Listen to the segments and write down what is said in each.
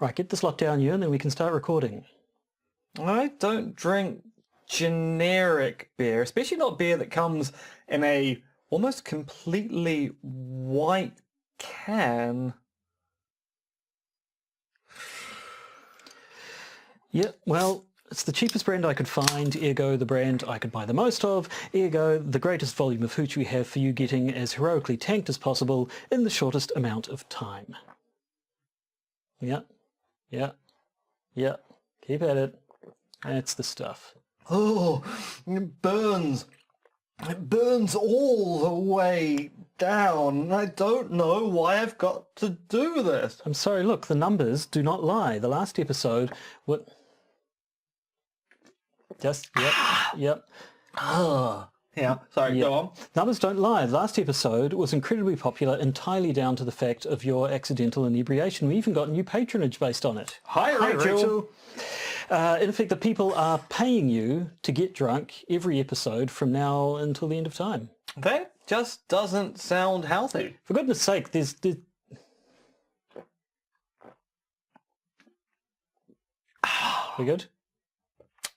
Right, get this lot down you and then we can start recording. I don't drink generic beer, especially not beer that comes in a almost completely white can. Yeah, well, it's the cheapest brand I could find, ergo the brand I could buy the most of, ergo the greatest volume of hooch we have for you getting as heroically tanked as possible in the shortest amount of time. Yeah, yeah, yeah, keep at it. That's the stuff. Oh, it burns. It burns all the way down. I don't know why I've got to do this. I'm sorry, look, the numbers do not lie. The last episode, what... Yep. Yeah, sorry, Yep. go on. Numbers don't lie. The last episode was incredibly popular entirely down to the fact of your accidental inebriation. We even got new patronage based on it. Hi, Rachel. In effect, the people are paying you to get drunk every episode from now until the end of time. That just doesn't sound healthy. For goodness sake, there's... We good?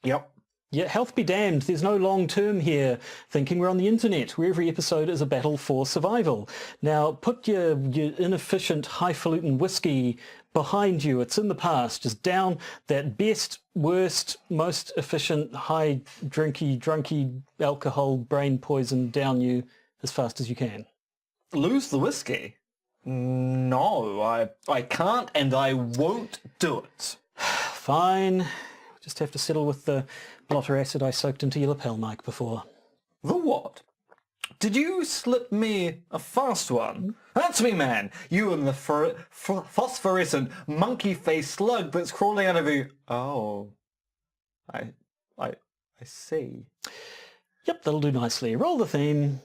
Yep. Yeah, health be damned. There's no long term here thinking. We're on the internet where every episode is a battle for survival. Now, put your inefficient, highfalutin whiskey behind you. It's in the past. Just down that best, worst, most efficient, high drunky alcohol brain poison down you as fast as you can. Lose the whiskey? No, I can't and I won't do it. Fine. Just have to settle with the blotter acid I soaked into your lapel mic before. The what? Did you slip me a fast one? That's me, man. You and the phosphorescent monkey-faced slug that's crawling out of you. Oh, I see. Yep, that'll do nicely. Roll the theme.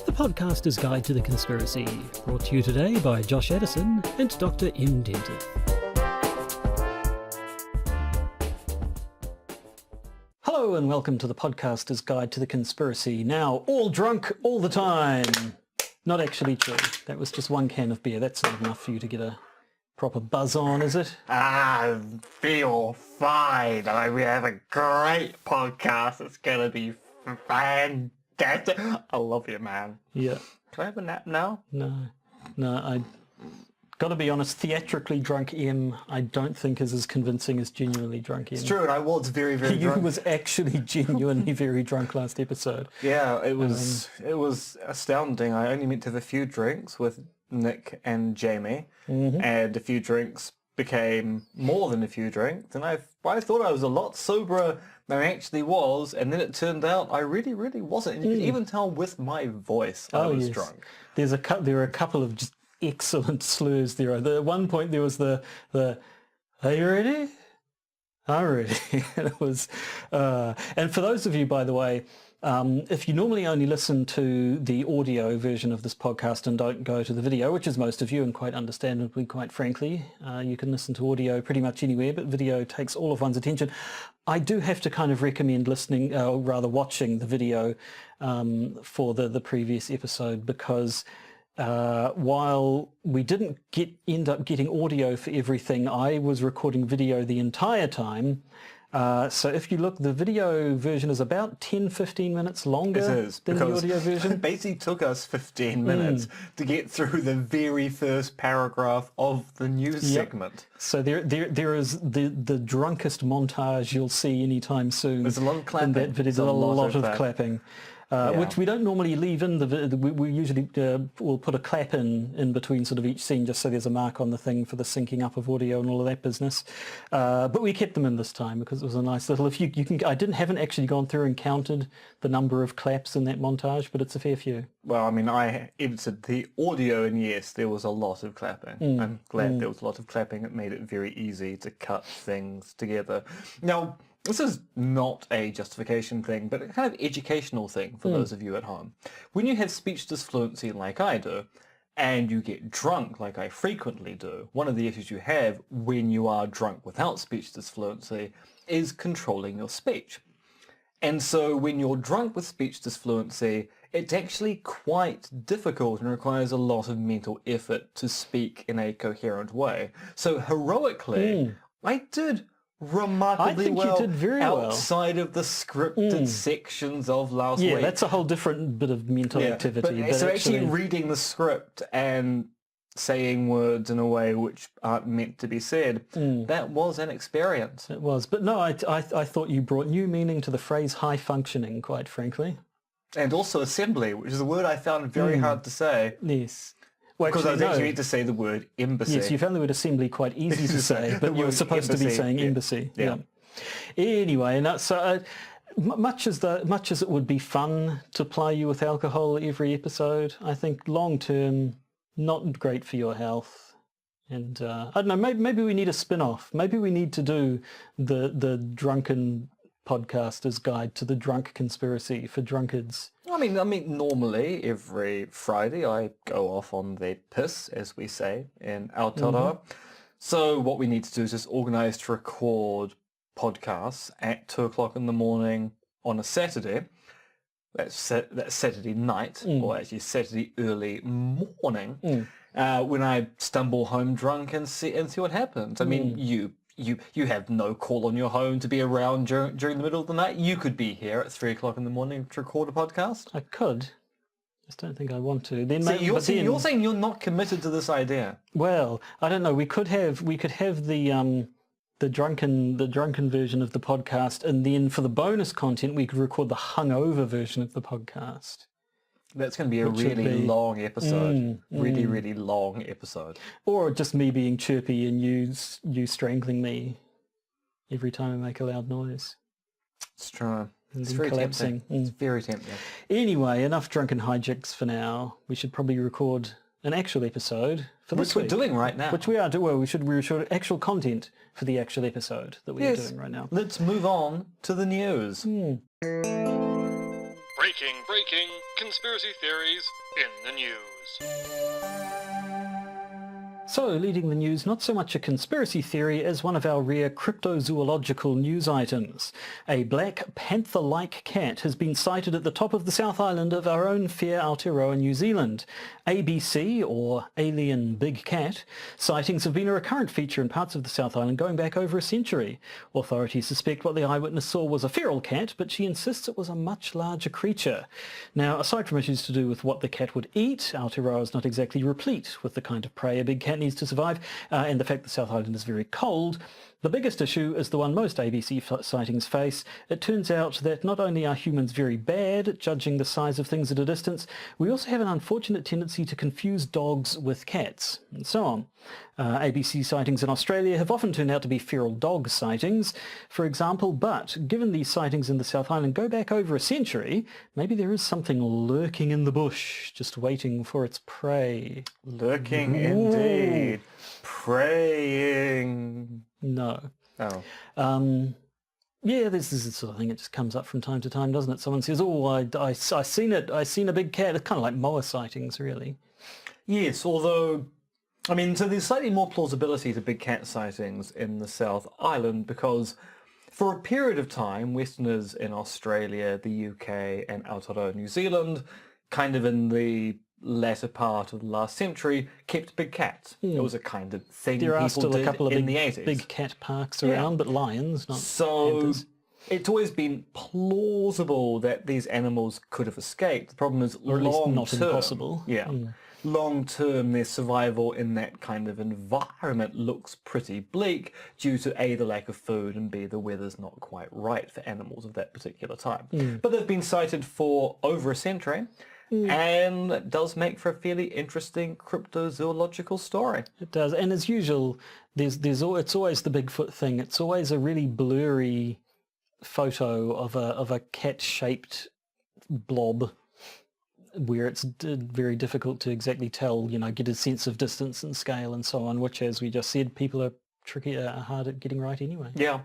The Podcaster's Guide to the Conspiracy, brought to you today by Josh Addison and Dr. M. Dentith. Hello and welcome to the Podcaster's Guide to the Conspiracy. Now, all drunk all the time. Not actually true. That was just one can of beer. That's not enough for you to get a proper buzz on, is it? I feel fine. We have a great podcast. It's going to be fantastic. I love you, man. Yeah. Can I have a nap now? No, I got to be honest, theatrically drunk M I don't think is as convincing as genuinely drunk M. It's true, and I was very, very You drunk. was actually genuinely very drunk last episode. Yeah, it was astounding. I only meant to have a few drinks with Nick and Jamie, and a few drinks became more than a few drinks, and I thought I was a lot soberer than I actually was, and then it turned out I really, really wasn't. And you could even tell with my voice I was drunk. There were a couple of just excellent slurs there. At one point there was the "Are you ready? I'm ready." And it was, and for those of you, by the way, if you normally only listen to the audio version of this podcast and don't go to the video, which is most of you, and quite understandably, quite frankly, you can listen to audio pretty much anywhere, but video takes all of one's attention. I do have to kind of recommend listening, or rather watching the video for the previous episode, because while we didn't end up getting audio for everything, I was recording video the entire time. So if you look, the video version is about 10-15 minutes longer than the audio version. It basically took us 15 minutes to get through the very first paragraph of the news segment. So there is the drunkest montage you'll see anytime soon. There's a lot of clapping. In that video. There's a lot of clapping. Which we don't normally leave in the we usually will put a clap in between sort of each scene, just so there's a mark on the thing for the syncing up of audio and all of that business. But we kept them in this time because it was a nice little. If you can, haven't actually gone through and counted the number of claps in that montage, but it's a fair few. Well, I mean, I edited the audio, and yes, there was a lot of clapping. I'm glad there was a lot of clapping. It made it very easy to cut things together. Now, this is not a justification thing, but a kind of educational thing for those of you at home. When you have speech disfluency like I do, and you get drunk like I frequently do, one of the issues you have when you are drunk without speech disfluency is controlling your speech. And so when you're drunk with speech disfluency, it's actually quite difficult and requires a lot of mental effort to speak in a coherent way. So heroically, I did remarkably you well did very well. outside of the scripted sections of last week. Yeah, that's a whole different bit of mental activity. But so actually reading the script and saying words in a way which aren't meant to be said, that was an experience. It was. But no, I thought you brought new meaning to the phrase high functioning, quite frankly. And also assembly, which is a word I found very hard to say. Yes. Well, because I was actually meant to say the word embassy. Yes, you found the word assembly quite easy to say, but you were supposed to be saying embassy. Yeah. Anyway, much as it would be fun to ply you with alcohol every episode, I think long term, not great for your health. And I don't know, maybe we need a spin-off. Maybe we need to do the drunken podcaster's guide to the drunk conspiracy for drunkards. I mean, normally every Friday I go off on the piss, as we say in Aotearoa. So what we need to do is just organise to record podcasts at 2 o'clock in the morning on a Saturday. That's Saturday night, or actually Saturday early morning, when I stumble home drunk and see what happens. I mean, you have no call on your home to be around during the middle of the night. You could be here at 3 o'clock in the morning to record a podcast. I could. I just don't think I want to. Then, so you're saying you're not committed to this idea? Well, I don't know. We could have the drunken version of the podcast, and then for the bonus content, we could record the hungover version of the podcast. That's going to be a really long episode. Really, really long episode. Or just me being chirpy and you strangling me every time I make a loud noise. It's true. And it's very collapsing. tempting. It's very tempting. Anyway, enough drunken hijinks for now. We should probably record an actual episode for this week. Which we're doing right now. Which we are doing. Well, we should record actual content for the actual episode that we are doing right now. Let's move on to the news. Breaking conspiracy theories in the news. So, leading the news, not so much a conspiracy theory as one of our rare cryptozoological news items. A black panther-like cat has been sighted at the top of the South Island of our own fair Aotearoa, New Zealand. ABC, or Alien Big Cat, sightings have been a recurrent feature in parts of the South Island going back over a century. Authorities suspect what the eyewitness saw was a feral cat, but she insists it was a much larger creature. Now, aside from issues to do with what the cat would eat, Aotearoa is not exactly replete with the kind of prey a big cat needs to survive, and the fact the South Island is very cold. The biggest issue is the one most ABC sightings face. It turns out that not only are humans very bad at judging the size of things at a distance, we also have an unfortunate tendency to confuse dogs with cats, and so on. ABC sightings in Australia have often turned out to be feral dog sightings, for example, but given these sightings in the South Island go back over a century, maybe there is something lurking in the bush, just waiting for its prey. Lurking indeed. Praying. No. Oh. Yeah, this is the sort of thing that just comes up from time to time, doesn't it? Someone says, oh, I seen it. I seen a big cat. It's kind of like moa sightings, really. Yes, although, I mean, so there's slightly more plausibility to big cat sightings in the South Island because for a period of time, Westerners in Australia, the UK and Aotearoa New Zealand, kind of in the latter part of the last century, kept big cats. It was a kind of thing there people are still did a couple of in the 80s. big cat parks around, but lions, not panthers. It's always been plausible that these animals could have escaped. The problem is or at least long not term. impossible. Yeah. Long term, their survival in that kind of environment looks pretty bleak due to A, the lack of food, and B, the weather's not quite right for animals of that particular time. But they've been sighted for over a century. And it does make for a fairly interesting cryptozoological story. It does, and as usual, it's always the Bigfoot thing. It's always a really blurry photo of a cat-shaped blob, where it's very difficult to exactly tell, get a sense of distance and scale and so on. Which, as we just said, people are hard at getting right anyway. Yeah.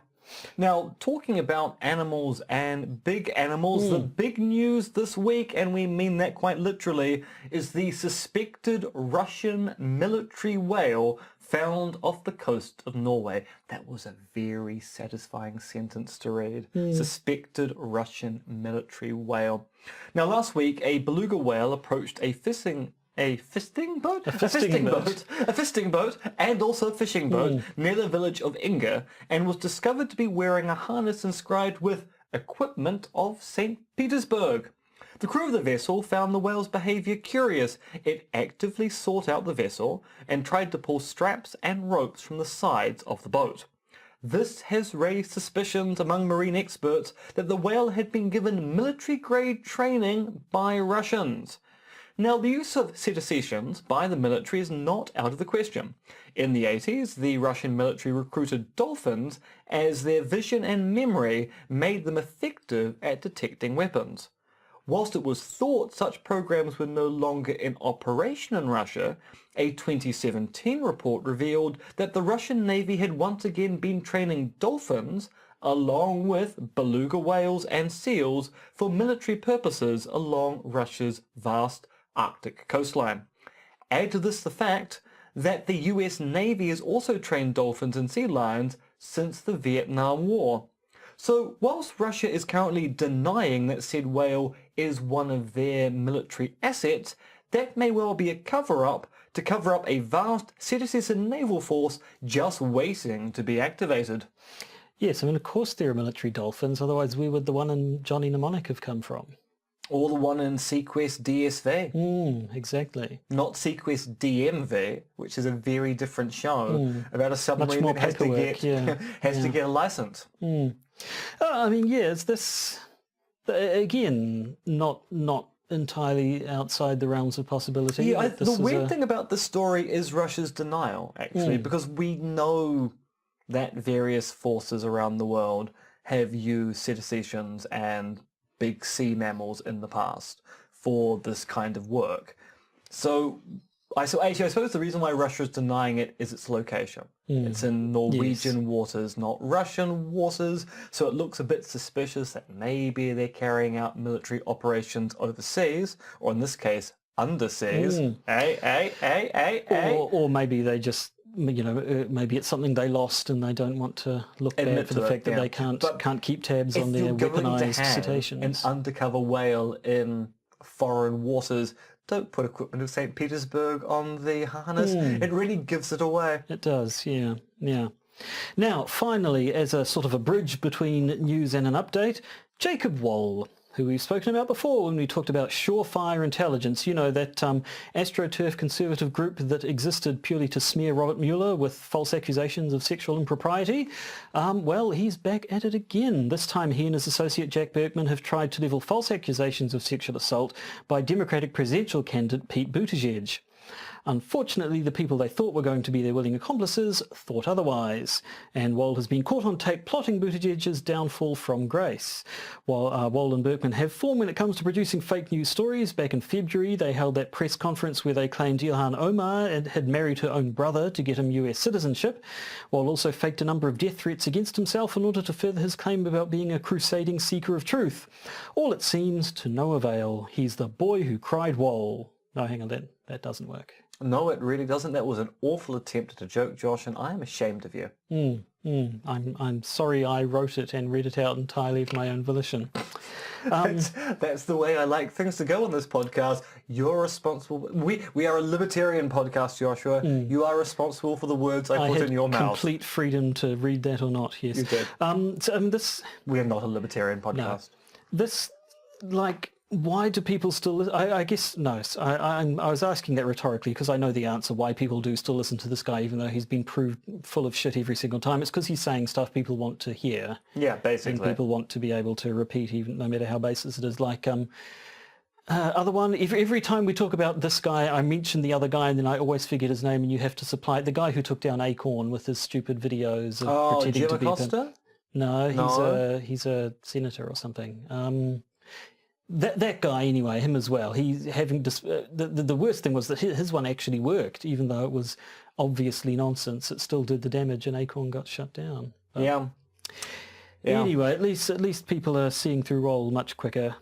Now, talking about animals and big animals, the big news this week, and we mean that quite literally, is the suspected Russian military whale found off the coast of Norway. That was a very satisfying sentence to read. Suspected Russian military whale. Now, last week, a beluga whale approached a fisting boat and also a fishing boat near the village of Inga, and was discovered to be wearing a harness inscribed with equipment of St. Petersburg. The crew of the vessel found the whale's behaviour curious. It actively sought out the vessel and tried to pull straps and ropes from the sides of the boat. This has raised suspicions among marine experts that the whale had been given military-grade training by Russians. Now, the use of cetaceans by the military is not out of the question. In the 80s, the Russian military recruited dolphins as their vision and memory made them effective at detecting weapons. Whilst it was thought such programs were no longer in operation in Russia, a 2017 report revealed that the Russian Navy had once again been training dolphins along with beluga whales and seals for military purposes along Russia's vast Arctic coastline. Add to this the fact that the US Navy has also trained dolphins and sea lions since the Vietnam War. So whilst Russia is currently denying that said whale is one of their military assets, that may well be a cover-up to cover up a vast citizen naval force just waiting to be activated. Yes, I mean, of course there are military dolphins, otherwise where would the one in Johnny Mnemonic have come from? Or the one in Sequest DSV. Exactly. Not Sequest DMV, which is a very different show about a submarine more that has to get to get a license. I mean, yeah, it's this, again, not entirely outside the realms of possibility. Yeah, the weird thing about this story is Russia's denial, actually, because we know that various forces around the world have used cetaceans and big sea mammals in the past for this kind of work. So I suppose the reason why Russia is denying it is its location. It's in Norwegian waters, not Russian waters, so it looks a bit suspicious that maybe they're carrying out military operations overseas, or in this case, underseas. Or maybe they just, maybe it's something they lost and they don't want to look bad for the fact that they can't keep tabs on their weaponized cetaceans. An undercover whale in foreign waters, don't put equipment of St. Petersburg on the harness. It really gives it away. It does, yeah. Now, finally, as a sort of a bridge between news and an update, Jacob Wohl, who we've spoken about before when we talked about surefire intelligence, that AstroTurf conservative group that existed purely to smear Robert Mueller with false accusations of sexual impropriety. Well, he's back at it again. This time he and his associate Jack Berkman have tried to level false accusations of sexual assault by Democratic presidential candidate Pete Buttigieg. Unfortunately, the people they thought were going to be their willing accomplices thought otherwise, and Wohl has been caught on tape plotting Buttigieg's downfall from grace. While Wohl and Berkman have form when it comes to producing fake news stories, back in February they held that press conference where they claimed Ilhan Omar had married her own brother to get him US citizenship. Wohl also faked a number of death threats against himself in order to further his claim about being a crusading seeker of truth. All it seems to no avail. He's the boy who cried Wohl. No, hang on, that doesn't work. No, it really doesn't. That was an awful attempt at a joke, Josh, and I am ashamed of you. I'm sorry I wrote it and read it out entirely of my own volition. That's the way I like things to go on this podcast. You're responsible. We are a libertarian podcast, Joshua. You are responsible for the words I put in your mouth. Complete freedom to read that or not, yes. You did. We are not a libertarian podcast. No. Why do people still... I guess, no, I was asking that rhetorically because I know the answer why people do still listen to this guy even though he's been proved full of shit every single time. It's because he's saying stuff people want to hear. Yeah, basically. And people want to be able to repeat even no matter how baseless it is. Other one, every time we talk about this guy, I mention the other guy and then I always forget his name and you have to supply it. The guy who took down Acorn with his stupid videos of pretending Jim to be... Acosta? No, he's a senator or something. That guy anyway, him as well. He's having the worst thing was that his one actually worked, even though it was obviously nonsense. It still did the damage, and Acorn got shut down. But yeah. Anyway, at least people are seeing through Wohl much quicker.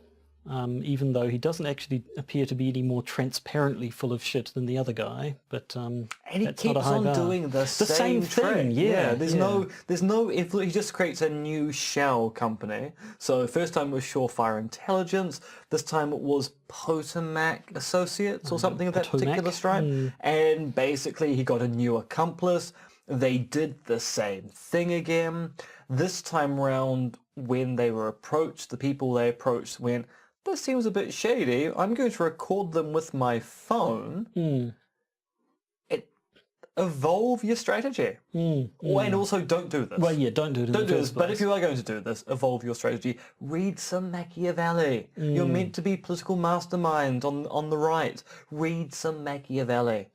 even though he doesn't actually appear to be any more transparently full of shit than the other guy. But and he that's not a keeps high on bar. doing the same thing. trick. Yeah, there's no influence. He just creates a new shell company. So first time it was Surefire Intelligence. This time it was Potomac Associates or something of that particular stripe. And basically he got a new accomplice. They did the same thing again. This time round, when they were approached, the people they approached went, this seems a bit shady. I'm going to record them with my phone. Evolve your strategy. And also don't do this. Well, yeah, don't do it in the first But place. if you are going to do this, evolve your strategy. Read some Machiavelli. You're meant to be political masterminds on the right. Read some Machiavelli.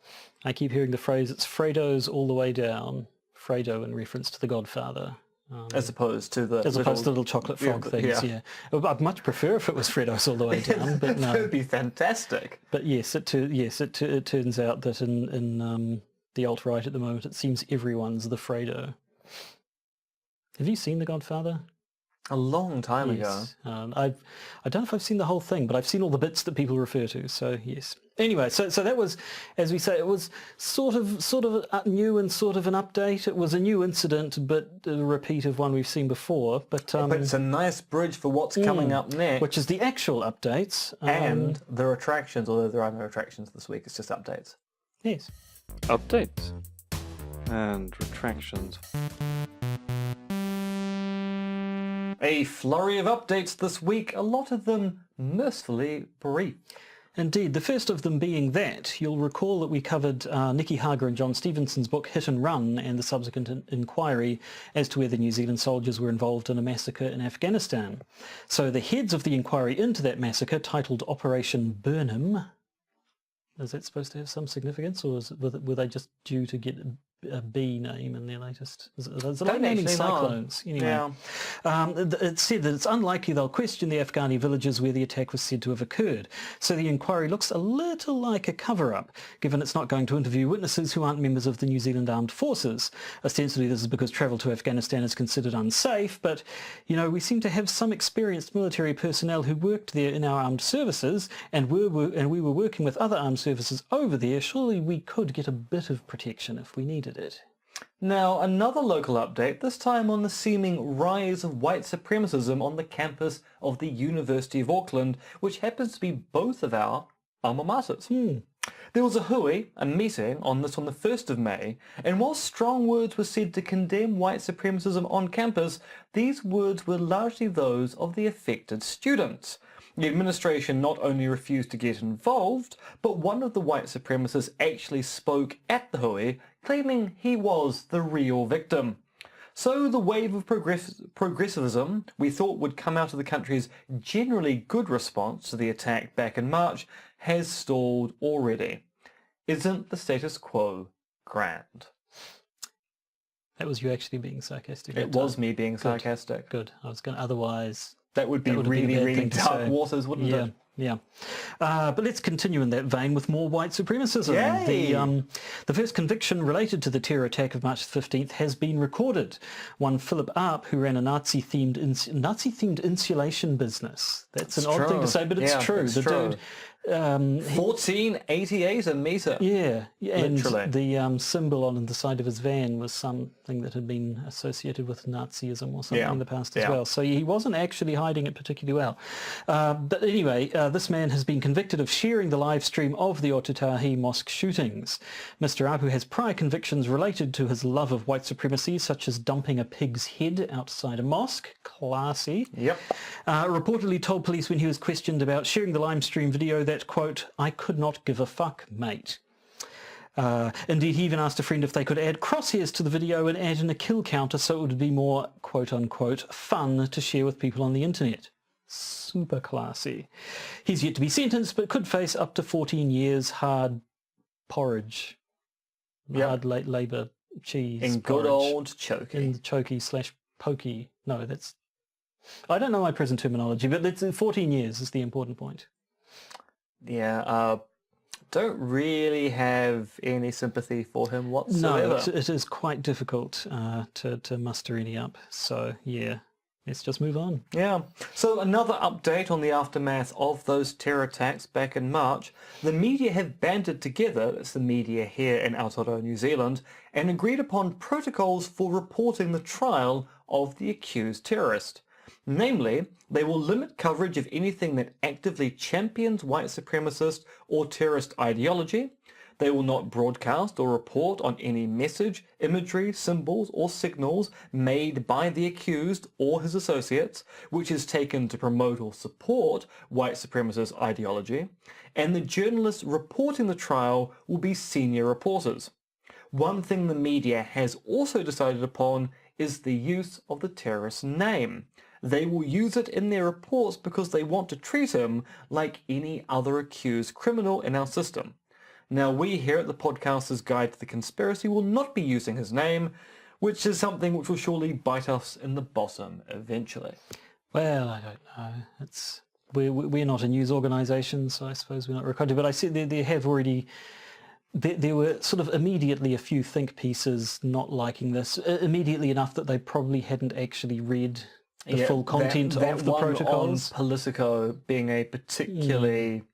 I keep hearing the phrase, it's Fredo's all the way down. Fredo in reference to The Godfather. As opposed to the little chocolate frog things, yeah. I'd much prefer if it was Fredo's all the way down, but no. That would be fantastic. But yes, it turns out that in the alt-right at the moment, it seems everyone's the Fredo. Have you seen The Godfather? A long time ago. I don't know if I've seen the whole thing, but I've seen all the bits that people refer to, so yes. Anyway, so that was, as we say, it was sort of new and sort of an update. It was a new incident, but a repeat of one we've seen before. But it's a nice bridge for what's coming up next. Which is the actual updates. And the retractions, although there are no retractions this week, it's just updates. Yes. Updates and retractions. A flurry of updates this week, a lot of them mercifully brief. Indeed, the first of them being that you'll recall that we covered Nikki Hager and John Stevenson's book Hit and Run and the subsequent inquiry as to whether New Zealand soldiers were involved in a massacre in Afghanistan. So the heads of the inquiry into that massacre, titled Operation Burnham, is that supposed to have some significance, or were they just due to get a B name in their latest? Is it like naming cyclones? Anyway, it said that it's unlikely they'll question the Afghani villages where the attack was said to have occurred. So the inquiry looks a little like a cover-up, given it's not going to interview witnesses who aren't members of the New Zealand Armed Forces. Ostensibly this is because travel to Afghanistan is considered unsafe, but we seem to have some experienced military personnel who worked there in our armed services, and we were working with other armed services over there. Surely we could get a bit of protection if we needed it. Now, another local update, this time on the seeming rise of white supremacism on the campus of the University of Auckland, which happens to be both of our alma maters. There was a meeting on the 1st of May, and while strong words were said to condemn white supremacism on campus, these words were largely those of the affected students. The administration not only refused to get involved, but one of the white supremacists actually spoke at the hui, claiming he was the real victim. So the wave of progressivism we thought would come out of the country's generally good response to the attack back in March has stalled already. Isn't the status quo grand? That was you actually being sarcastic. It was me being sarcastic. Good. I was going to otherwise... That would be really dark waters, wouldn't it? Yeah. But let's continue in that vein with more white supremacism. Yay! The first conviction related to the terror attack of March 15th has been recorded. One Philip Arp, who ran a Nazi-themed insulation business. That's an odd thing to say, but it's true. It's the true. dude... 1488 a metre. Yeah, and Literally. the symbol on the side of his van was something that had been associated with Nazism or something in the past as well. So he wasn't actually hiding it particularly well. But anyway, this man has been convicted of sharing the live stream of the Aotearoa Mosque shootings. Mr. Apu has prior convictions related to his love of white supremacy, such as dumping a pig's head outside a mosque. Classy. Yep. Reportedly told police when he was questioned about sharing the live stream video that, quote, I could not give a fuck, mate. Indeed, he even asked a friend if they could add crosshairs to the video and add in a kill counter so it would be more, quote-unquote, fun to share with people on the internet. Super classy. He's yet to be sentenced, but could face up to 14 years hard porridge. Hard late labour cheese In porridge. good old Choky. In chokey/pokey. No, that's... I don't know my present terminology, but it's 14 years is the important point. Yeah, don't really have any sympathy for him whatsoever. No, it is quite difficult to muster any up. So, yeah. let's just move on. Yeah. So another update on the aftermath of those terror attacks back in March. The media have banded together, that's the media here in Aotearoa New Zealand, and agreed upon protocols for reporting the trial of the accused terrorist. Namely, they will limit coverage of anything that actively champions white supremacist or terrorist ideology. They will not broadcast or report on any message, imagery, symbols or signals made by the accused or his associates, which is taken to promote or support white supremacist ideology. And the journalists reporting the trial will be senior reporters. One thing the media has also decided upon is the use of the terrorist's name. They will use it in their reports because they want to treat him like any other accused criminal in our system. Now, we here at the Podcaster's Guide to the Conspiracy will not be using his name, which is something which will surely bite us in the bottom eventually. Well, I don't know. We're not a news organisation, so I suppose we're not required to. But I see there have already... There were sort of immediately a few think pieces not liking this, immediately enough that they probably hadn't actually read the full content of the protocols. On Politico being a particularly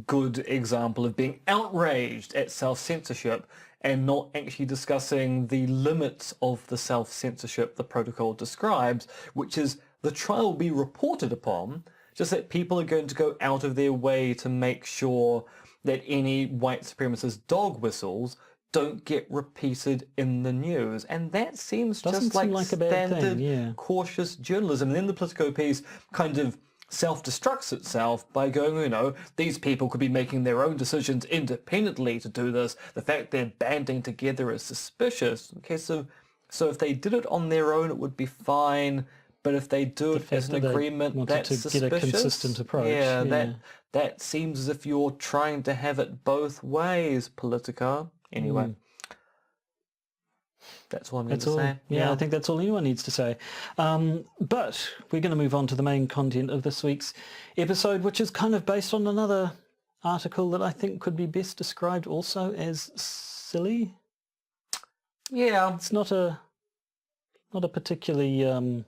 good example of being outraged at self-censorship and not actually discussing the limits of the self-censorship the protocol describes, which is the trial will be reported upon, just that people are going to go out of their way to make sure that any white supremacist dog whistles don't get repeated in the news. And that seems just like a bad standard thing, cautious journalism. And then the Politico piece kind of self-destructs itself by going, you know, these people could be making their own decisions independently to do this. The fact they're banding together is suspicious. Okay, so if they did it on their own, it would be fine. But if they do it as an agreement, that's suspicious. Get a consistent approach. Yeah, that seems as if you're trying to have it both ways, Politico. Anyway, that's all I'm going to say. Yeah, I think that's all anyone needs to say. But we're going to move on to the main content of this week's episode, which is kind of based on another article that I think could be best described also as silly. Yeah. It's not a particularly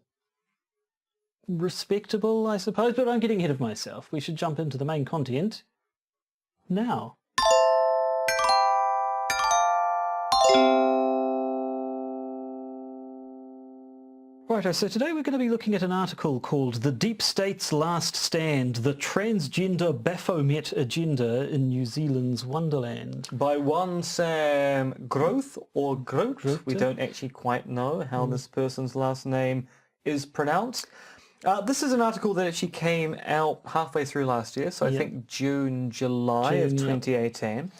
respectable, I suppose, but I'm getting ahead of myself. We should jump into the main content now. Righto, so today we're going to be looking at an article called The Deep State's Last Stand, the Transgender Baphomet Agenda in New Zealand's Wonderland. By one Sam Groth or Groth. We don't actually quite know how this person's last name is pronounced. This is an article that actually came out halfway through last year, so I think July of 2018.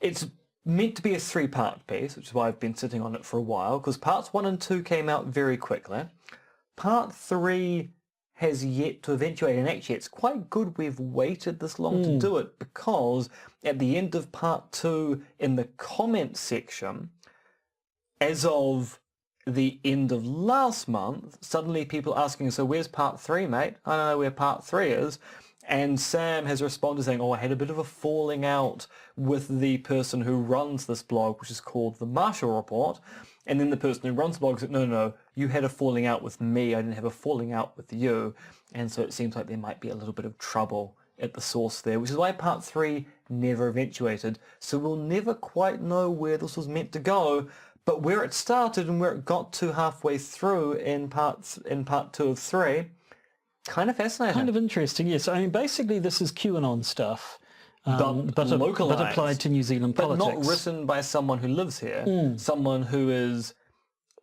It's meant to be a 3-part piece, which is why I've been sitting on it for a while, because parts 1 and 2 came out very quickly. Part 3 has yet to eventuate, and actually it's quite good we've waited this long to do it, because at the end of part 2, in the comment section, as of the end of last month, suddenly people asking, so where's part 3, mate? I don't know where part 3 is. And Sam has responded saying, I had a bit of a falling out with the person who runs this blog, which is called The Marshall Report. And then the person who runs the blog said, no, you had a falling out with me. I didn't have a falling out with you. And so it seems like there might be a little bit of trouble at the source there, which is why part 3 never eventuated. So we'll never quite know where this was meant to go. But where it started and where it got to halfway through in part 2 of 3, kind of fascinating. Kind of interesting, yes. I mean, basically this is QAnon stuff, but localized, but applied to New Zealand politics. But not written by someone who lives here, someone who is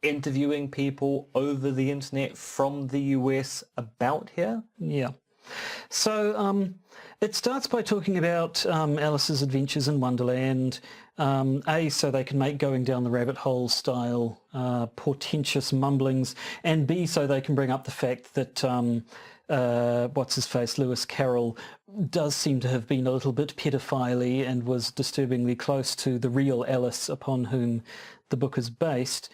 interviewing people over the internet from the US about here. Yeah. So it starts by talking about Alice's adventures in Wonderland, A, so they can make going down the rabbit hole style portentous mumblings, and B, so they can bring up the fact that what's-his-face, Lewis Carroll, does seem to have been a little bit pedophile-y and was disturbingly close to the real Alice upon whom the book is based.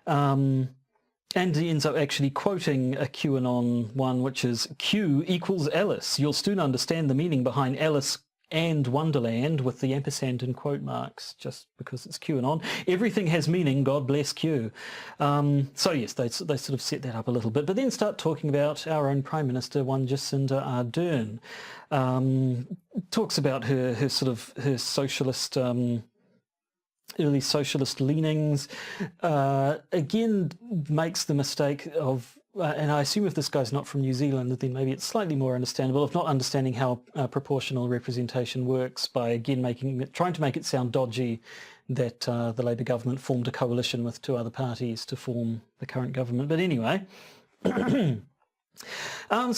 And he ends up actually quoting a QAnon one, which is Q equals Alice. You'll soon understand the meaning behind Alice and Wonderland with the ampersand in quote marks, just because it's QAnon. Everything has meaning, God bless Q. So yes, they sort of set that up a little bit, but then start talking about our own Prime Minister, one Jacinda Ardern. Talks about her socialist, early socialist leanings. Again, makes the mistake of, and I assume if this guy's not from New Zealand, then maybe it's slightly more understandable, of not understanding how proportional representation works, by again trying to make it sound dodgy that the Labour government formed a coalition with two other parties to form the current government. But anyway, so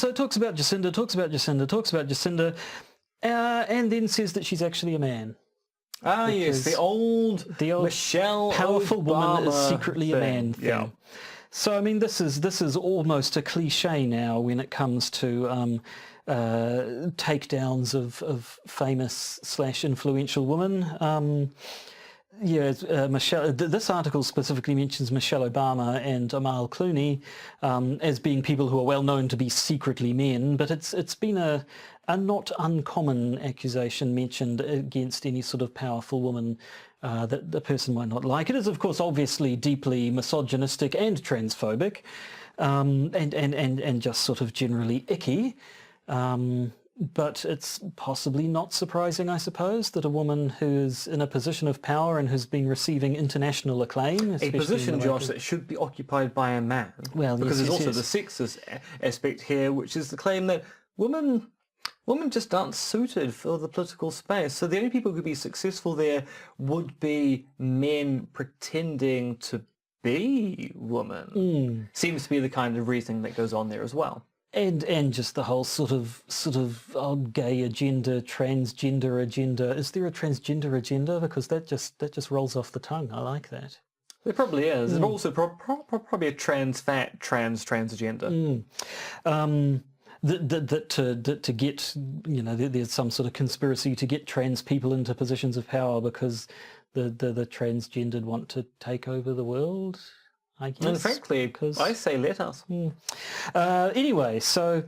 it talks about Jacinda, and then says that she's actually a man. Ah, yes, the old Michelle powerful Obama woman is secretly a man thing. Yeah. So I mean, this is almost a cliche now when it comes to takedowns of famous / influential women. Michelle. This article specifically mentions Michelle Obama and Amal Clooney as being people who are well known to be secretly men, but it's been a not uncommon accusation mentioned against any sort of powerful woman that the person might not like. It is, of course, obviously deeply misogynistic and transphobic, and just sort of generally icky. But it's possibly not surprising, I suppose, that a woman who's in a position of power and who's been receiving international acclaim... A position, Josh, that should be occupied by a man. Well, because yes, there's also yes. the sexist aspect here, which is the claim that women just aren't suited for the political space. So the only people who could be successful there would be men pretending to be women. Seems to be the kind of reasoning that goes on there as well. And just the whole sort of gay agenda, transgender agenda. Is there a transgender agenda? Because that just rolls off the tongue. I like that. There probably is. There's also probably a trans agenda. That to get, there's some sort of conspiracy to get trans people into positions of power because the transgendered want to take over the world, I guess. And frankly, I say let us. Anyway, so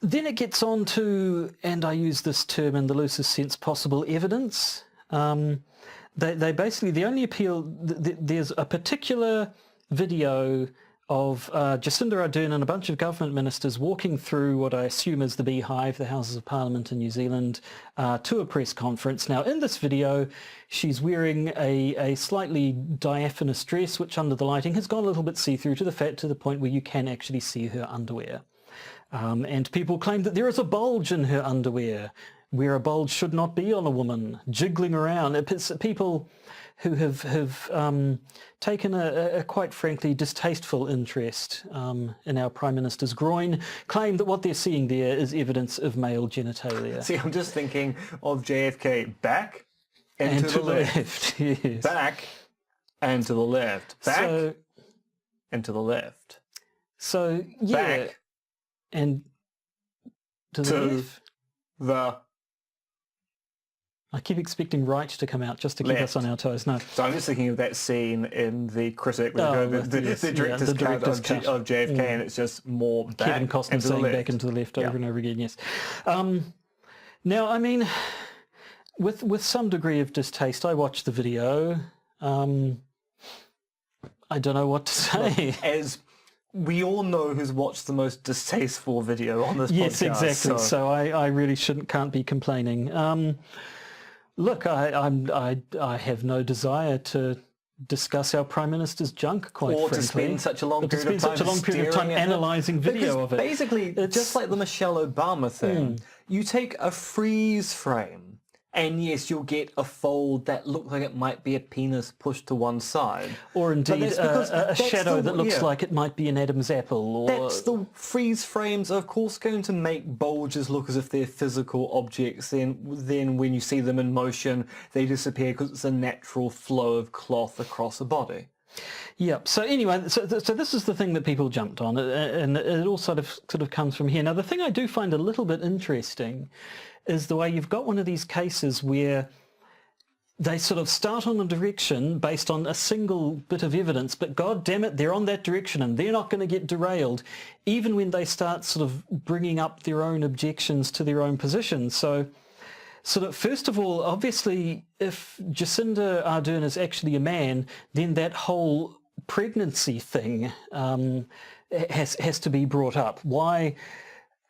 then it gets on to, and I use this term in the loosest sense possible, evidence. They basically, the only appeal, there's a particular video of Jacinda Ardern and a bunch of government ministers walking through what I assume is the Beehive, the Houses of Parliament in New Zealand, to a press conference. Now, in this video, she's wearing a slightly diaphanous dress, which under the lighting has gone a little bit see-through to the point where you can actually see her underwear. And people claim that there is a bulge in her underwear, where a bulge should not be on a woman, jiggling around. It's people who have taken a quite frankly distasteful interest in our Prime Minister's groin, claim that what they're seeing there is evidence of male genitalia. See, I'm just thinking of JFK back and to the left. Yes. Back and to the left. Back and to the left. So, yeah. Back and to the left. The I keep expecting right to come out just to keep us on our toes. No. So I'm just thinking of that scene in The Critic, where the director's cut of JFK, and it's just more back Kevin Costner and to the saying left. back and to the left over and over again, yes. Now, I mean, with some degree of distaste, I watched the video. I don't know what to say. As we all know who's watched the most distasteful video on this podcast. Yes, exactly. So I really can't be complaining. Look, I have no desire to discuss our Prime Minister's junk, quite frankly. Or to spend such a long period of time analysing video of it. Basically, just like the Michelle Obama thing, you take a freeze frame, and yes, you'll get a fold that looks like it might be a penis pushed to one side. Or indeed a shadow that looks like it might be an Adam's apple. Or That's the freeze frames are of course going to make bulges look as if they're physical objects. Then when you see them in motion, they disappear because it's a natural flow of cloth across a body. Yep. So anyway, so this is the thing that people jumped on, and it all sort of comes from here. Now, the thing I do find a little bit interesting is the way you've got one of these cases where they sort of start on a direction based on a single bit of evidence, but God damn it, they're on that direction and they're not going to get derailed, even when they start sort of bringing up their own objections to their own position. So So that first of all, obviously, if Jacinda Ardern is actually a man, then that whole pregnancy thing has to be brought up. Why?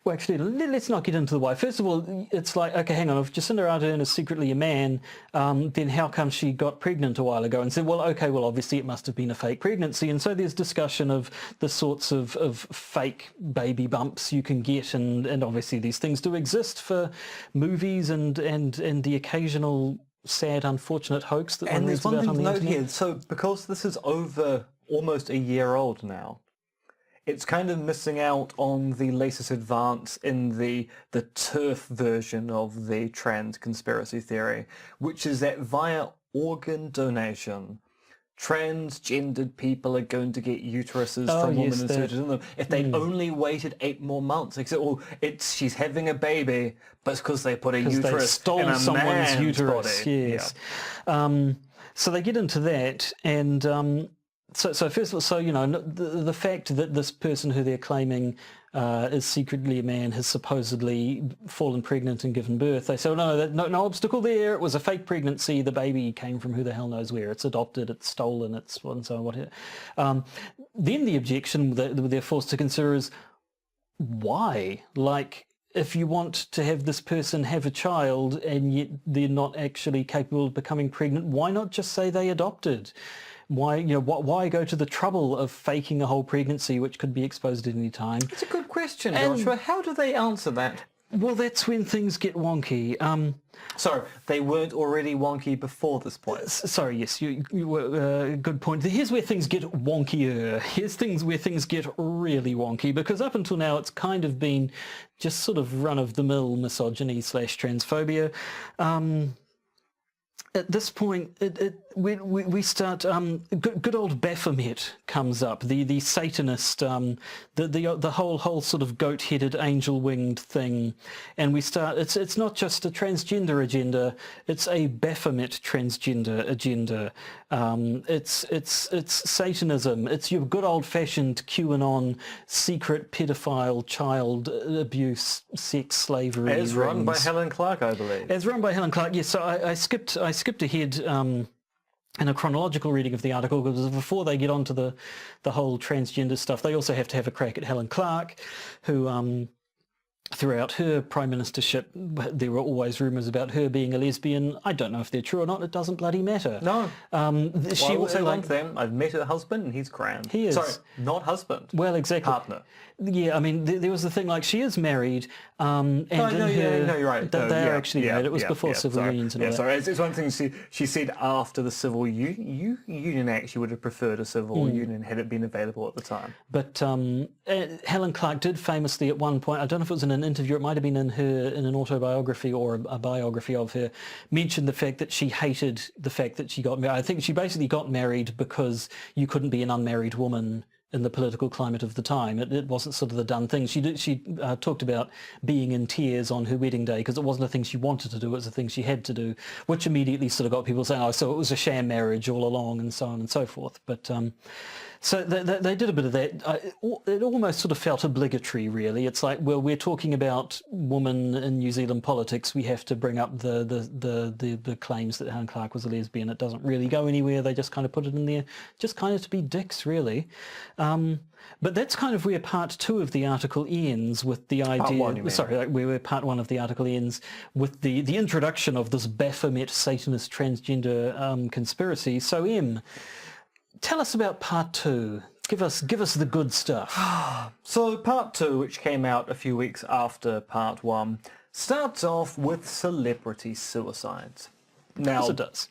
Well, actually, let's not get into the why. First of all, it's like, okay, hang on, if Jacinda Ardern is secretly a man, then how come she got pregnant a while ago? And said, well, okay, well, obviously it must have been a fake pregnancy. And so there's discussion of the sorts of fake baby bumps you can get, and obviously these things do exist for movies and the occasional sad, unfortunate hoax that one And reads there's one about thing on to the note internet. here. So because this is over almost a year old now, it's kind of missing out on the latest advance in the turf version of the trans conspiracy theory, which is that via organ donation, transgendered people are going to get uteruses from women inserted in them. If they'd only waited 8 more months, except, well, she's having a baby, but it's because they put a uterus they stole in a someone's man's uterus. body. Yes. So they get into that, and so first of all, so the fact that this person who they're claiming is secretly a man has supposedly fallen pregnant and given birth. They say, oh, no obstacle there. It was a fake pregnancy. The baby came from who the hell knows where. It's adopted. It's stolen. It's and so on. Whatever. Then the objection that they're forced to consider is why, like, if you want to have this person have a child and yet they're not actually capable of becoming pregnant, why not just say they adopted? Why go to the trouble of faking a whole pregnancy, which could be exposed at any time? It's a good question, Joshua. How do they answer that? Well, that's when things get wonky. Sorry, they weren't already wonky before this point. Sorry, yes, you good point. Here's where things get wonkier. Here's where things get really wonky, because up until now it's kind of been just sort of run-of-the-mill misogyny / transphobia. At this point, we start. Good old Baphomet comes up, the Satanist, the whole sort of goat-headed, angel-winged thing, and we start. It's not just a transgender agenda; it's a Baphomet transgender agenda. It's Satanism. It's your good old-fashioned QAnon, secret pedophile, child abuse, sex slavery. As run by Helen Clark, I believe. As run by Helen Clark, yes. So I skipped ahead in a chronological reading of the article, because before they get onto the whole transgender stuff, they also have to have a crack at Helen Clark, who throughout her prime ministership, there were always rumours about her being a lesbian. I don't know if they're true or not. It doesn't bloody matter. No. She I will was say one thing. I've met her husband, and he's grand. He is. Sorry, not husband. Well, exactly. Partner. Yeah, I mean, there was the thing, like, she is married, and No, you're right. They are actually married. It was before civil unions and all that. Sorry, it's one thing she said after the civil union act, she would have preferred a civil union had it been available at the time. But Helen Clark did famously at one point, I don't know if it was in an interview, it might have been in an autobiography or a biography of her, mentioned the fact that she hated the fact that she got married. I think she basically got married because you couldn't be an unmarried woman in the political climate of the time. It wasn't sort of the done thing. She talked about being in tears on her wedding day because it wasn't a thing she wanted to do, it was a thing she had to do, which immediately sort of got people saying, oh, so it was a sham marriage all along, and so on and so forth. But so they did a bit of that. It almost sort of felt obligatory, really. It's like, well, we're talking about women in New Zealand politics. We have to bring up the claims that Helen Clark was a lesbian. It doesn't really go anywhere. They just kind of put it in there, just kind of to be dicks, really. But that's kind of where part 2 of the article ends, with the idea... Part 1, you mean. Sorry, where part 1 of the article ends with the introduction of this Baphomet Satanist transgender conspiracy. So, Em, tell us about part 2. Give us the good stuff. So part 2, which came out a few weeks after part 1, starts off with celebrity suicides. Now, As it does.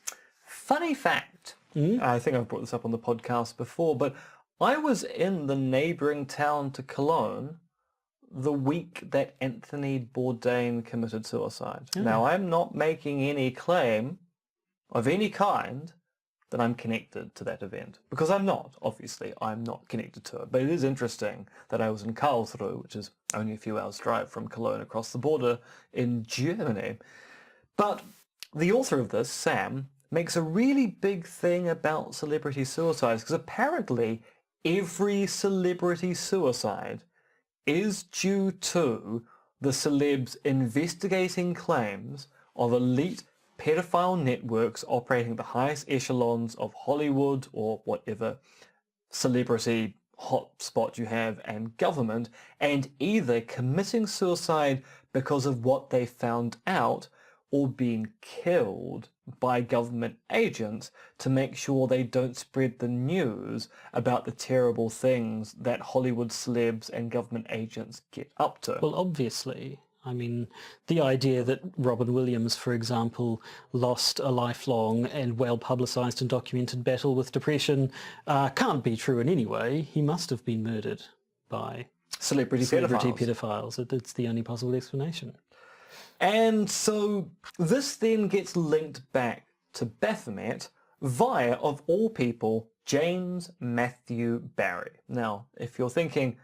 funny fact, I think I've brought this up on the podcast before, but I was in the neighbouring town to Cologne the week that Anthony Bourdain committed suicide. Now, I'm not making any claim of any kind that I'm connected to that event, because I'm not, obviously. I'm not connected to it. But it is interesting that I was in Karlsruhe, which is only a few hours' drive from Cologne across the border in Germany. But the author of this, Sam, makes a really big thing about celebrity suicides, because apparently every celebrity suicide is due to the celebs investigating claims of elite pedophile networks operating at the highest echelons of Hollywood or whatever celebrity hotspot you have and government, and either committing suicide because of what they found out or being killed by government agents to make sure they don't spread the news about the terrible things that Hollywood celebs and government agents get up to. Well, obviously. I mean, the idea that Robin Williams, for example, lost a lifelong and well-publicised and documented battle with depression can't be true in any way. He must have been murdered by Celebrity pedophiles. It's the only possible explanation. And so this then gets linked back to Baphomet via, of all people, James Matthew Barrie. Now, if you're thinking,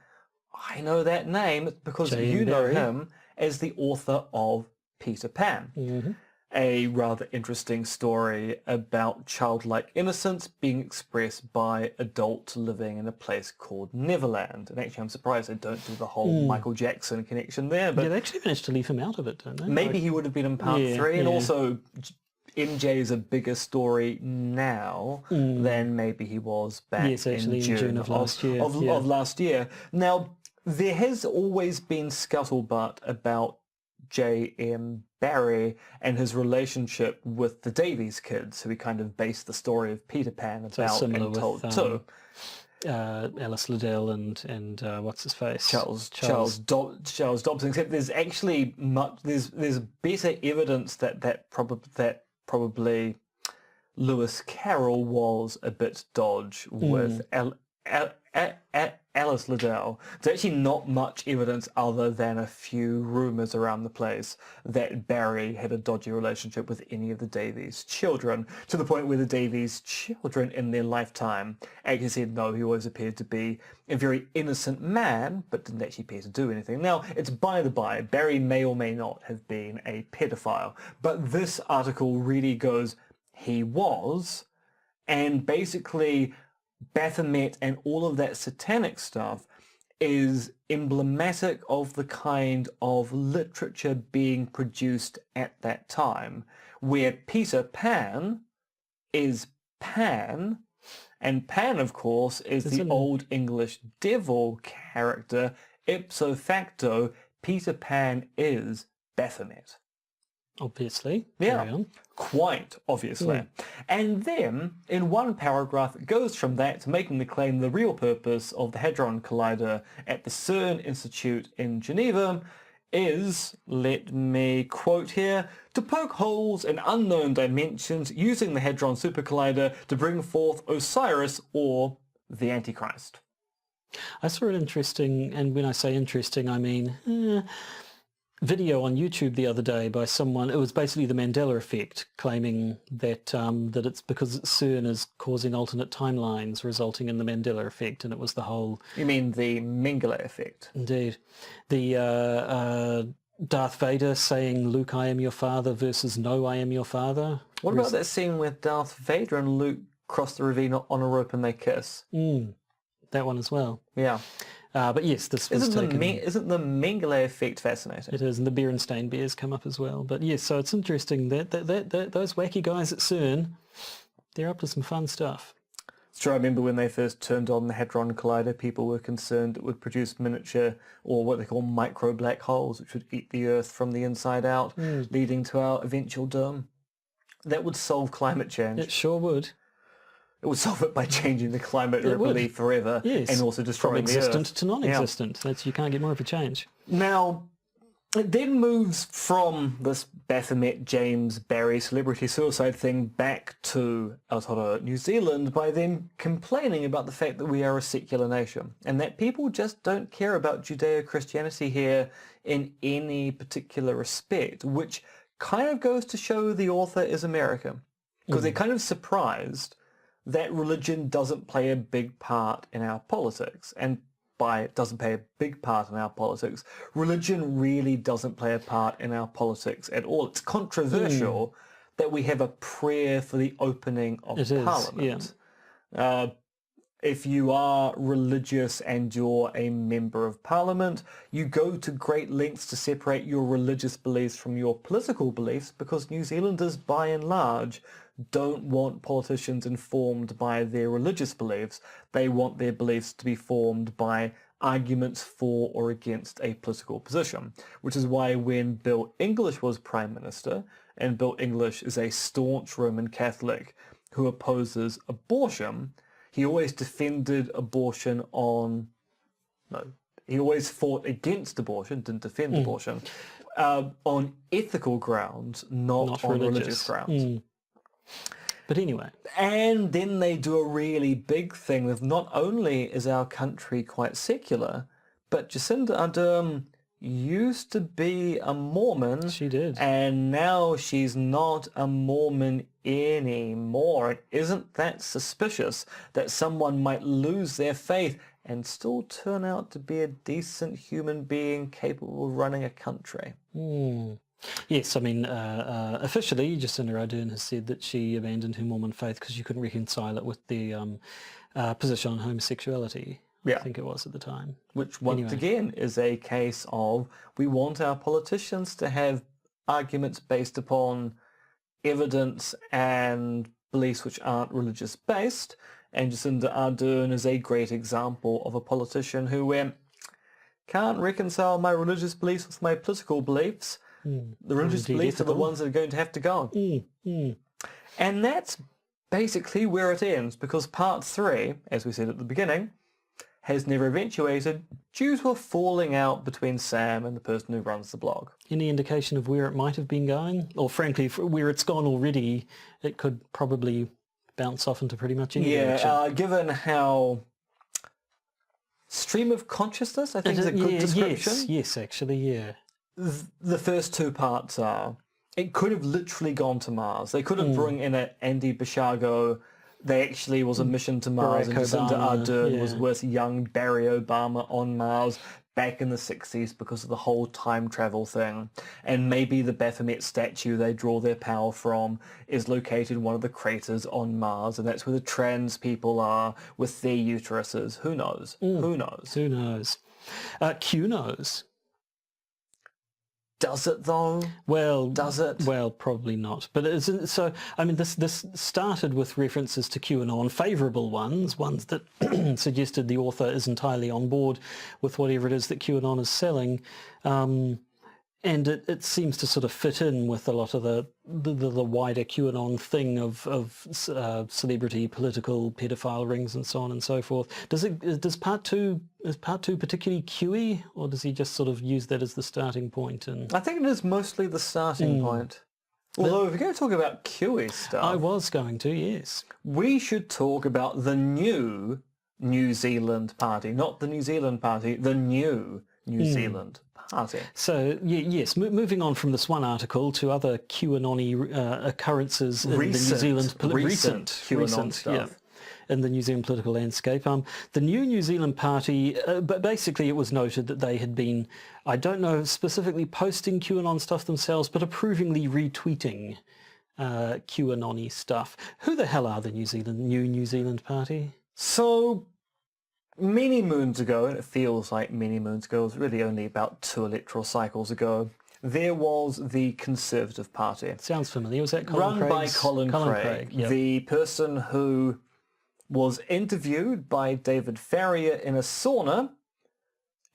I know that name, it's because you know him as the author of Peter Pan. Mm-hmm. A rather interesting story about childlike innocence being expressed by adults living in a place called Neverland. And actually, I'm surprised they don't do the whole Michael Jackson connection there. But yeah, they actually managed to leave him out of it, don't they? Maybe he would have been in part 3. And also, MJ is a bigger story now than maybe he was back in June of last year. Of last year. Now, there has always been scuttlebutt about J.M. Barrie and his relationship with the Davies kids, who he kind of based the story of Peter Pan about and told to. Alice Liddell and what's his face? Charles Dobson. Except there's actually there's better evidence that probably Lewis Carroll was a bit dodge with Alice Liddell. There's actually not much evidence other than a few rumours around the place that Barrie had a dodgy relationship with any of the Davies children, to the point where the Davies children in their lifetime actually said no, he always appeared to be a very innocent man, but didn't actually appear to do anything. Now, it's by the by, Barrie may or may not have been a pedophile, but this article really goes, he was, and basically Baphomet and all of that satanic stuff is emblematic of the kind of literature being produced at that time, where Peter Pan is Pan, and Pan, of course, is the Old English devil character. Ipso facto, Peter Pan is Baphomet. Obviously. Yeah, quite obviously. And then, in one paragraph, it goes from that to making the claim the real purpose of the Hadron Collider at the CERN Institute in Geneva is, let me quote here, to poke holes in unknown dimensions using the Hadron Super Collider to bring forth Osiris or the Antichrist. I saw an interesting, and when I say interesting, I mean video on YouTube the other day by someone. It was basically the Mandela effect, claiming that that it's because CERN is causing alternate timelines resulting in the Mandela effect, and it was the whole... You mean the Mengele effect? Indeed. The Darth Vader saying, Luke, I am your father, versus no, I am your father. What about that scene with Darth Vader and Luke cross the ravine on a rope and they kiss? That one as well. Yeah. But yes, this was taken... Isn't the Mengele effect fascinating? It is, and the Berenstain Bears come up as well. But yes, so it's interesting that those wacky guys at CERN, they're up to some fun stuff. It's true, I remember when they first turned on the Hadron Collider, people were concerned it would produce miniature, or what they call micro black holes, which would eat the Earth from the inside out, leading to our eventual doom. That would solve climate change. It sure would. It would solve it by changing the climate rapidly forever, and also destroying the Earth. From existent to non-existent. That's, you can't get more of a change. Now, it then moves from this Baphomet James Barrie celebrity suicide thing back to Aotearoa New Zealand by them complaining about the fact that we are a secular nation and that people just don't care about Judeo-Christianity here in any particular respect, which kind of goes to show the author is American, because they're kind of surprised that religion doesn't play a big part in our politics. And by it doesn't play a big part in our politics, religion really doesn't play a part in our politics at all. It's controversial that we have a prayer for the opening of Parliament. If you are religious and you're a member of parliament, you go to great lengths to separate your religious beliefs from your political beliefs because New Zealanders, by and large, don't want politicians informed by their religious beliefs. They want their beliefs to be formed by arguments for or against a political position, which is why when Bill English was Prime Minister, and Bill English is a staunch Roman Catholic who opposes abortion, he always defended abortion on... No, he always fought against abortion, didn't defend abortion, on ethical grounds, not on religious grounds. But anyway. And then they do a really big thing with not only is our country quite secular, but Jacinda Ardern used to be a Mormon. She did. And now she's not a Mormon anymore. Isn't that suspicious that someone might lose their faith and still turn out to be a decent human being capable of running a country? Yes, I mean, officially, Jacinda Ardern has said that she abandoned her Mormon faith because she couldn't reconcile it with the position on homosexuality. Yeah. I think it was at the time. Which, once again, is a case of we want our politicians to have arguments based upon evidence and beliefs which aren't religious-based, and Jacinda Ardern is a great example of a politician who went, can't reconcile my religious beliefs with my political beliefs. The religious beliefs are the ones that are going to have to go. And that's basically where it ends, because part 3, as we said at the beginning, has never eventuated due to a falling out between Sam and the person who runs the blog. Any indication of where it might have been going? Or frankly, where it's gone already, it could probably bounce off into pretty much any direction. Given how stream of consciousness, I think, is a good description. Yes, actually, yeah. The first 2 parts are, it could have literally gone to Mars. They could have brought in Andy Basiago. They actually was a mission to Mars, and Jacinda Ardern was with young Barry Obama on Mars back in the 60s because of the whole time travel thing. And maybe the Baphomet statue they draw their power from is located in one of the craters on Mars, and that's where the trans people are with their uteruses. Who knows? Who knows? Who knows? Q knows. Does it though? Well, does it? Well, probably not. But so, I mean, this started with references to QAnon, favourable ones that suggested the author is entirely on board with whatever it is that QAnon is selling. And it seems to sort of fit in with a lot of the wider QAnon thing of celebrity, political, pedophile rings, and so on and so forth. Is part two particularly QE, or does he just sort of use that as the starting point? And I think it is mostly the starting point. Although if we're going to talk about QE stuff, I was going to, yes. We should talk about the new New Zealand party, not the New Zealand party, the new New Zealand party. So, yes, moving on from this one article to other QAnon-y occurrences in the New Zealand... recent QAnon stuff. In the New Zealand political landscape. The new New Zealand party, but basically it was noted that they had been, I don't know, specifically posting QAnon stuff themselves, but approvingly retweeting QAnon-y stuff. Who the hell are the new New Zealand party? So... many moons ago, and it feels like many moons ago, it was really only about 2 electoral cycles ago, there was the Conservative Party. Sounds familiar. Was that Colin Run by Colin Craig, yep. The person who was interviewed by David Farrier in a sauna,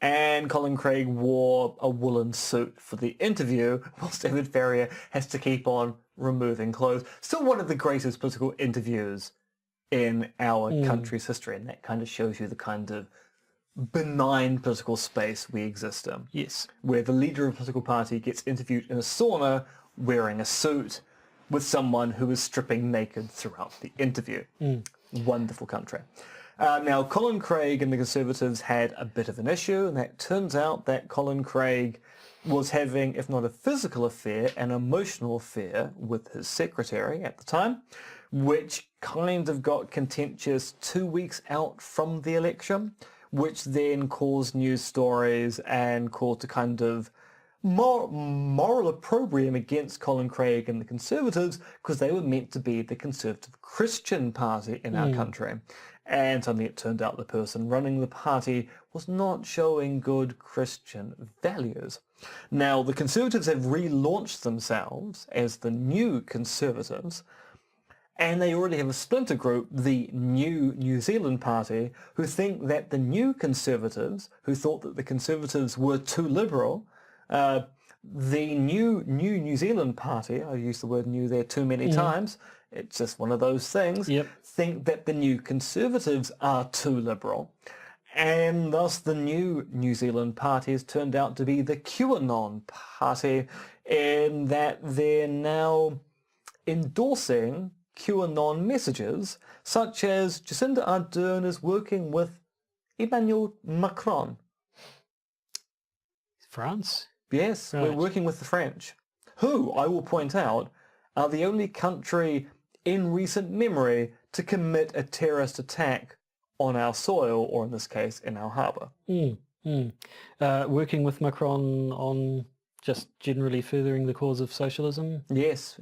and Colin Craig wore a woolen suit for the interview, whilst David Farrier has to keep on removing clothes. Still one of the greatest political interviews in our country's history, and that kind of shows you the kind of benign political space we exist in. Yes. Where the leader of a political party gets interviewed in a sauna wearing a suit with someone who is stripping naked throughout the interview. Wonderful country. Now, Colin Craig and the Conservatives had a bit of an issue, and that turns out that Colin Craig was having, if not a physical affair, an emotional affair with his secretary at the time, which kind of got contentious 2 weeks out from the election, which then caused news stories and caused a kind of moral opprobrium against Colin Craig and the Conservatives, because they were meant to be the conservative Christian party in our country. and suddenly it turned out the person running the party was not showing good Christian values. Now, the Conservatives have relaunched themselves as the New Conservatives, and they already have a splinter group, the New New Zealand Party, who think that the New Conservatives, who thought that the Conservatives were too liberal, the New Zealand Party, I used the word new there too many times, it's just one of those things, think that the New Conservatives are too liberal. And thus the New Zealand Party has turned out to be the QAnon Party, in that they're now endorsing QAnon messages, such as Jacinda Ardern is working with Emmanuel Macron. France? Yes, right. We're working with the French, who, I will point out, are the only country in recent memory to commit a terrorist attack on our soil, or in this case, in our harbour. Working with Macron on just generally furthering the cause of socialism? Yes,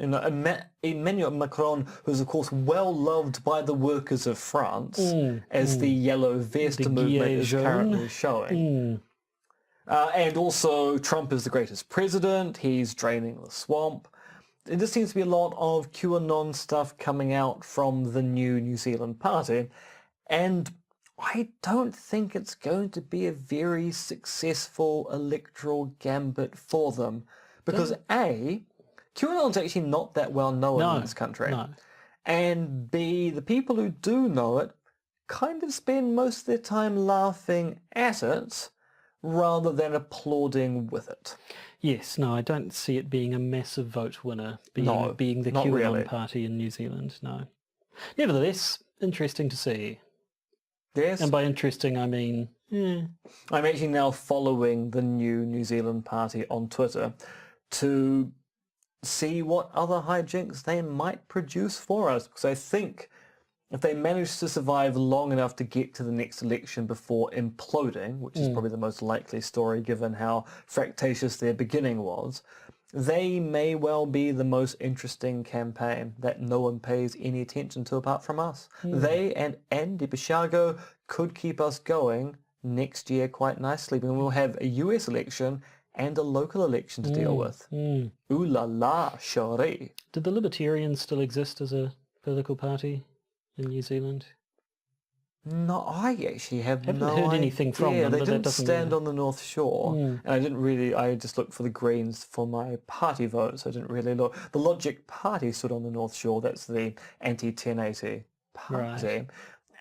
Emmanuel Macron, who's of course well loved by the workers of France, as the yellow vest movement is currently showing. And also, Trump is the greatest president, he's draining the swamp. There just seems to be a lot of QAnon stuff coming out from the New Zealand Party, and I don't think it's going to be a very successful electoral gambit for them. Because A, QAnon's actually not that well known in this country. And B, the people who do know it kind of spend most of their time laughing at it rather than applauding with it. Yes, no, I don't see it being a massive vote winner, being the QAnon really. Party in New Zealand, no. Nevertheless, interesting to see. Yes. And by interesting, I mean... I'm actually now following the New Zealand Party on Twitter to see what other hijinks they might produce for us, because I think if they manage to survive long enough to get to the next election before imploding, which is probably the most likely story given how fractious their beginning was, they may well be the most interesting campaign that no one pays any attention to apart from us. They and Andy Bishago could keep us going next year quite nicely, when we'll have a US election and a local election to deal with. Ooh la la, Shari. Did the Libertarians still exist as a political party in New Zealand? No, I actually haven't heard anything from them. They but didn't that doesn't stand on the North Shore, and I just looked for the Greens for my party vote, so I didn't really look. The Logic Party stood on the North Shore, that's the anti-1080 party. Right.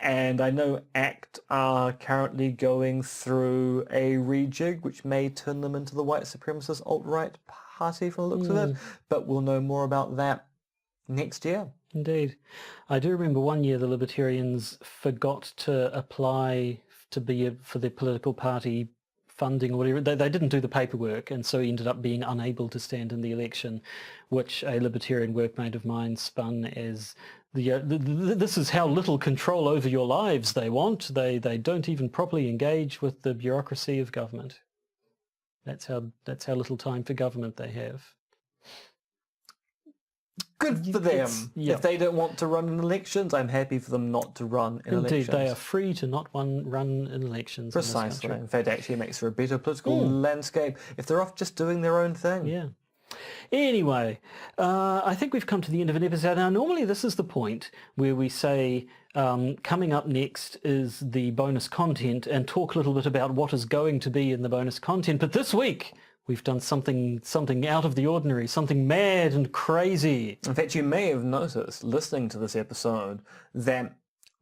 And I know ACT are currently going through a rejig, which may turn them into the white supremacist alt-right party from the looks of it, but we'll know more about that next year. Indeed. I do remember one year the Libertarians forgot to apply to be for their political party funding or whatever. They didn't do the paperwork, and so ended up being unable to stand in the election, which a Libertarian workmate of mine spun as this is how little control over your lives they want. They don't even properly engage with the bureaucracy of government. That's how little time for government they have. Good for them. If they don't want to run in elections, I'm happy for them not to run in elections. Indeed, they are free to not run in elections. Precisely. In this in fact, it actually makes for a better political landscape if they're off just doing their own thing. Yeah. Anyway, I think we've come to the end of an episode. Now, normally this is the point where we say coming up next is the bonus content and talk a little bit about what is going to be in the bonus content. But this week, we've done something out of the ordinary, something mad and crazy. In fact, you may have noticed, listening to this episode, that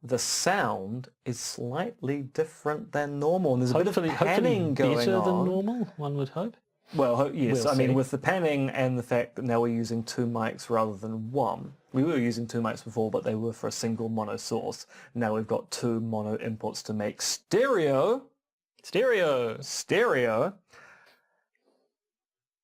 the sound is slightly different than normal. And there's a bit of panning going better on. than normal, one would hope. Well, yes. We'll I mean, see. with the panning and the fact that now we're using two mics rather than one. We were using two mics before, but they were for a single mono source. Now we've got two mono inputs to make stereo.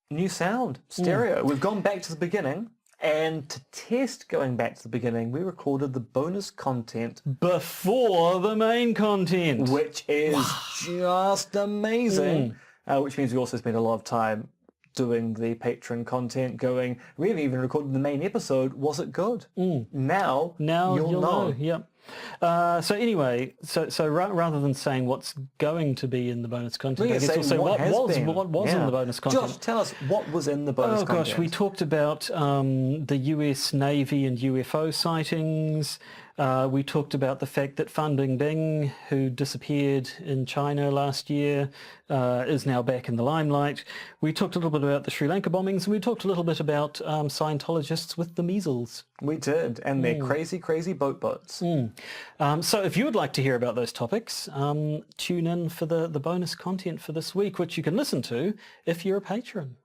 New sound, stereo. We've gone back to the beginning, and to test going back to the beginning, we recorded the bonus content Before the main content. which is just amazing. Which means we also spent a lot of time doing the Patreon content going, we haven't even recorded the main episode, was it good? Now you'll know. Yep. So anyway, rather than saying what's going to be in the bonus content, We I can guess say we'll say what has what been. was in the bonus content. Josh, tell us what was in the bonus content. Oh gosh, we talked about the US Navy and UFO sightings. We talked about the fact that Fan Bingbing, who disappeared in China last year, is now back in the limelight. We talked a little bit about the Sri Lanka bombings, and we talked a little bit about Scientologists with the measles. We did, and their crazy, crazy boats. So if you would like to hear about those topics, tune in for the bonus content for this week, which you can listen to if you're a patron.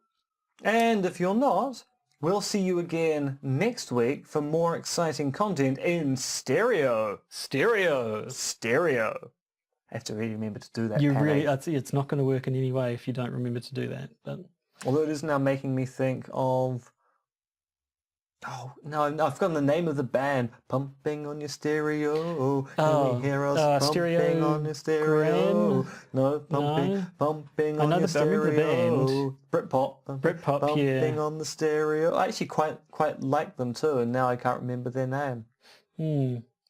And if you're not, we'll see you again next week for more exciting content in stereo. Stereo. I have to really remember to do that. You Panic. really, it's not going to work in any way if you don't remember to do that. But Although it is now making me think of... Oh, no, I've forgotten the name of the band. Pumping on your stereo. Can we hear us pumping Stereo on your stereo? Gran? No, pumping on your stereo. I remember the band. Britpop, pumping yeah. On the stereo. I actually quite like them too, and now I can't remember their name.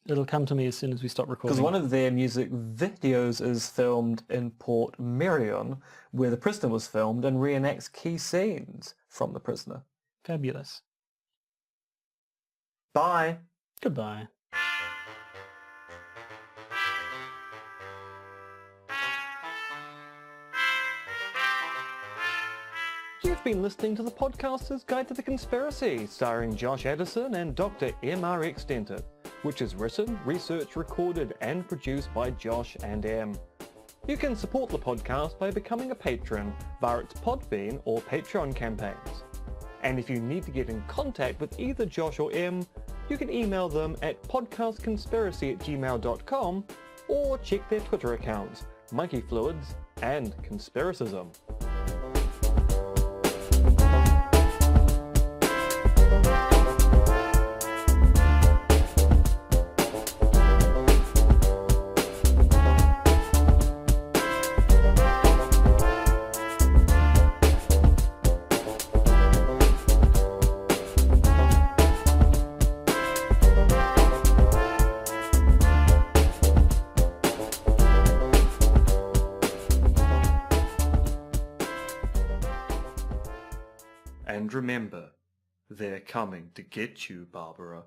It'll come to me as soon as we stop recording. Because one of their music videos is filmed in Port Merion, where The Prisoner was filmed, and reenacts key scenes from The Prisoner. Fabulous. Bye. Goodbye. You've been listening to the Podcaster's Guide to the Conspiracy, starring Josh Addison and Dr. MRX Dentith, which is written, researched, recorded and produced by Josh and M. You can support the podcast by becoming a patron via its Podbean or Patreon campaigns. And if you need to get in contact with either Josh or M, you can email them at podcastconspiracy@gmail.com or check their Twitter accounts, Monkey Fluids and Conspiracism. And remember, they're coming to get you, Barbara.